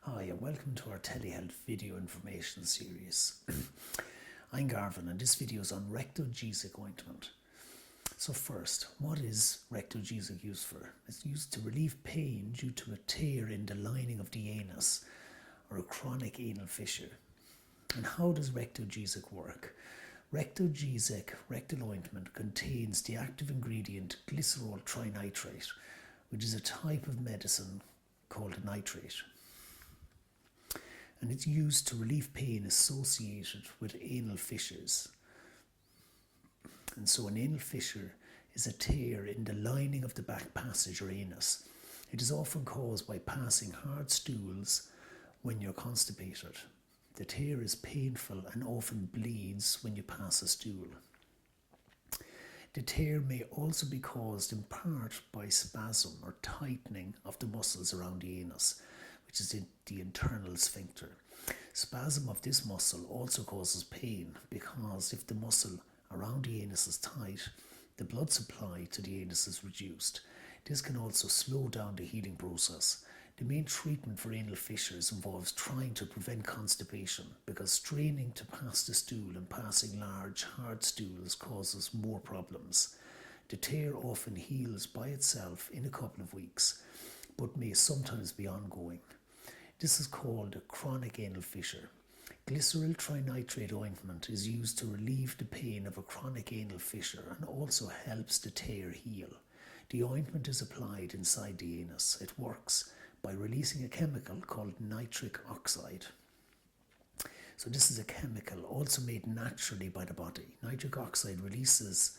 Hi and welcome to our telehealth video information series. I'm Garvin and this video is on Rectogesic ointment. So first, what is Rectogesic used for? It's used to relieve pain due to a tear in the lining of the anus or a chronic anal fissure. And how does Rectogesic work? Rectogesic rectal ointment contains the active ingredient glyceryl trinitrate, which is a type of medicine called a nitrate. And it's used to relieve pain associated with anal fissures. And so an anal fissure is a tear in the lining of the back passage or anus. It is often caused by passing hard stools when you're constipated. The tear is painful and often bleeds when you pass a stool. The tear may also be caused in part by spasm or tightening of the muscles around the anus, which is the internal sphincter. Spasm of this muscle also causes pain because if the muscle around the anus is tight, the blood supply to the anus is reduced. This can also slow down the healing process. The main treatment for anal fissures involves trying to prevent constipation because straining to pass the stool and passing large, hard stools causes more problems. The tear often heals by itself in a couple of weeks, but may sometimes be ongoing. This is called a chronic anal fissure. Glyceryl trinitrate ointment is used to relieve the pain of a chronic anal fissure and also helps the tear heal. The ointment is applied inside the anus. It works by releasing a chemical called nitric oxide. So this is a chemical also made naturally by the body. Nitric oxide releases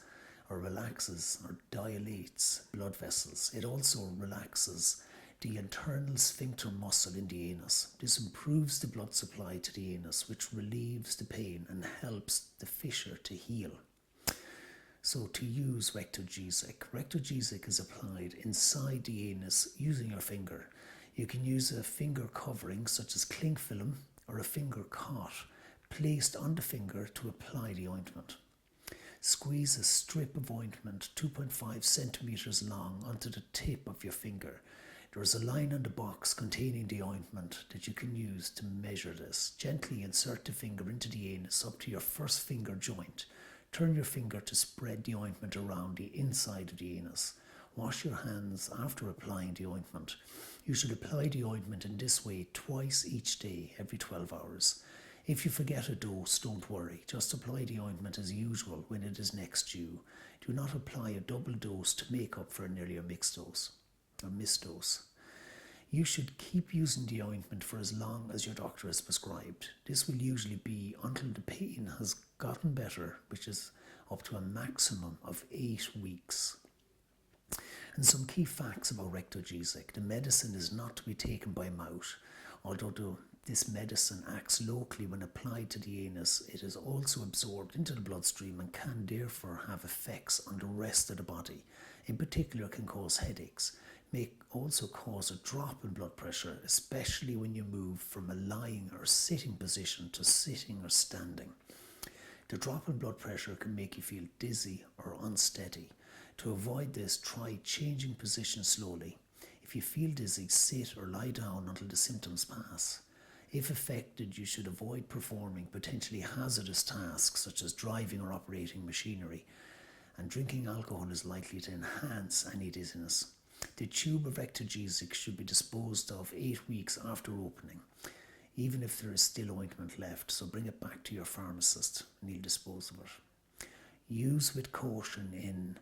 or relaxes or dilates blood vessels. It also relaxes the internal sphincter muscle in the anus. This improves the blood supply to the anus, which relieves the pain and helps the fissure to heal. So to use Rectogesic is applied inside the anus using your finger. You can use a finger covering such as cling film or a finger cot placed on the finger to apply the ointment. Squeeze a strip of ointment 2.5 centimeters long onto the tip of your finger. There is a line on the box containing the ointment that you can use to measure this. Gently insert the finger into the anus up to your first finger joint. Turn your finger to spread the ointment around the inside of the anus. Wash your hands after applying the ointment. You should apply the ointment in this way twice each day, every 12 hours. If you forget a dose, don't worry. Just apply the ointment as usual when it is next due. Do not apply a double dose to make up for an earlier missed dose. You should keep using the ointment for as long as your doctor has prescribed. This will usually be until the pain has gotten better, which is up to a maximum of 8 weeks. And some key facts about Rectogesic. The medicine is not to be taken by mouth. Although this medicine acts locally when applied to the anus, it is also absorbed into the bloodstream and can therefore have effects on the rest of the body. In particular, it can cause headaches. May also cause a drop in blood pressure, especially when you move from a lying or sitting position to sitting or standing. The drop in blood pressure can make you feel dizzy or unsteady. To avoid this, try changing position slowly. If you feel dizzy, sit or lie down until the symptoms pass. If affected, you should avoid performing potentially hazardous tasks such as driving or operating machinery, and drinking alcohol is likely to enhance any dizziness. The tube of Rectogesic should be disposed of 8 weeks after opening, even if there is still ointment left, so bring it back to your pharmacist and he'll dispose of it. Use with caution in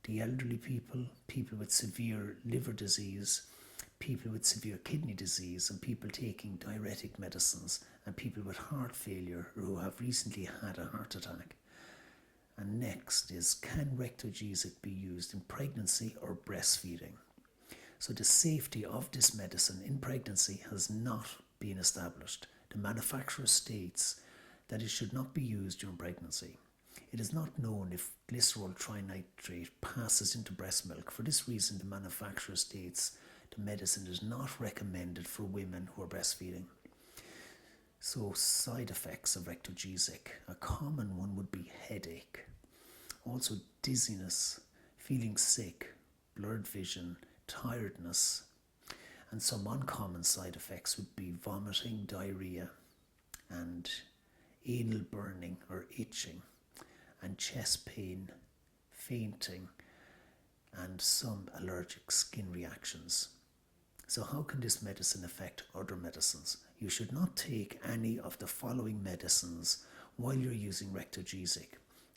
the elderly people, people with severe liver disease, people with severe kidney disease, and people taking diuretic medicines, and people with heart failure or who have recently had a heart attack. And next is, can Rectogesic be used in pregnancy or breastfeeding? So the safety of this medicine in pregnancy has not been established. The manufacturer states that it should not be used during pregnancy. It is not known if glyceryl trinitrate passes into breast milk. For this reason, the manufacturer states the medicine is not recommended for women who are breastfeeding. So side effects of Rectogesic. A common one would be headache, also dizziness, feeling sick, blurred vision, tiredness, And some uncommon side effects would be vomiting, diarrhea, and anal burning or itching, and chest pain, fainting, and some allergic skin reactions. So how can this medicine affect other medicines? You should not take any of the following medicines while you're using Rectogesic,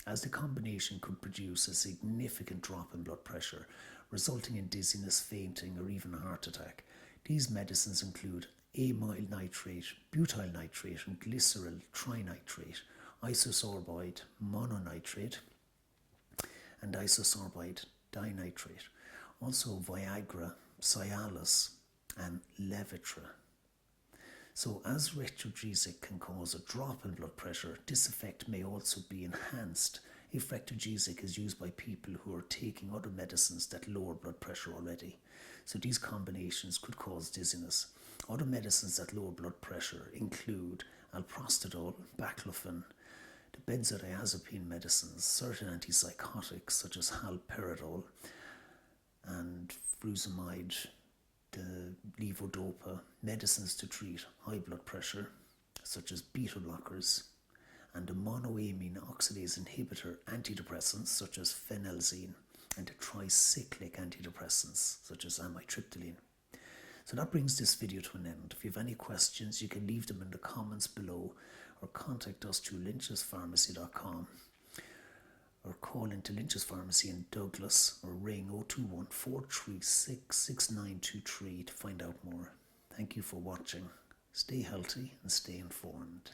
as the combination could produce a significant drop in blood pressure, resulting in dizziness, fainting, or even a heart attack. These medicines include amyl nitrate, butyl nitrate, and glyceryl, trinitrate, isosorbide, mononitrate, and isosorbide dinitrate. Also Viagra, Cialis, and Levitra. So as Rectogesic can cause a drop in blood pressure, this effect may also be enhanced if Rectogesic is used by people who are taking other medicines that lower blood pressure already. So these combinations could cause dizziness. Other medicines that lower blood pressure include alprostadol, baclofen, the benzodiazepine medicines, certain antipsychotics such as haloperidol and furosemide, the levodopa, medicines to treat high blood pressure such as beta blockers, and the monoamine oxidase inhibitor antidepressants such as phenelzine, and the tricyclic antidepressants such as amitriptyline. So that brings this video to an end. If you have any questions, you can leave them in the comments below, or contact us through lynchespharmacy.com, or call into Lynch's Pharmacy in Douglas, or ring 021 436 6923 to find out more. Thank you for watching. Stay healthy and stay informed.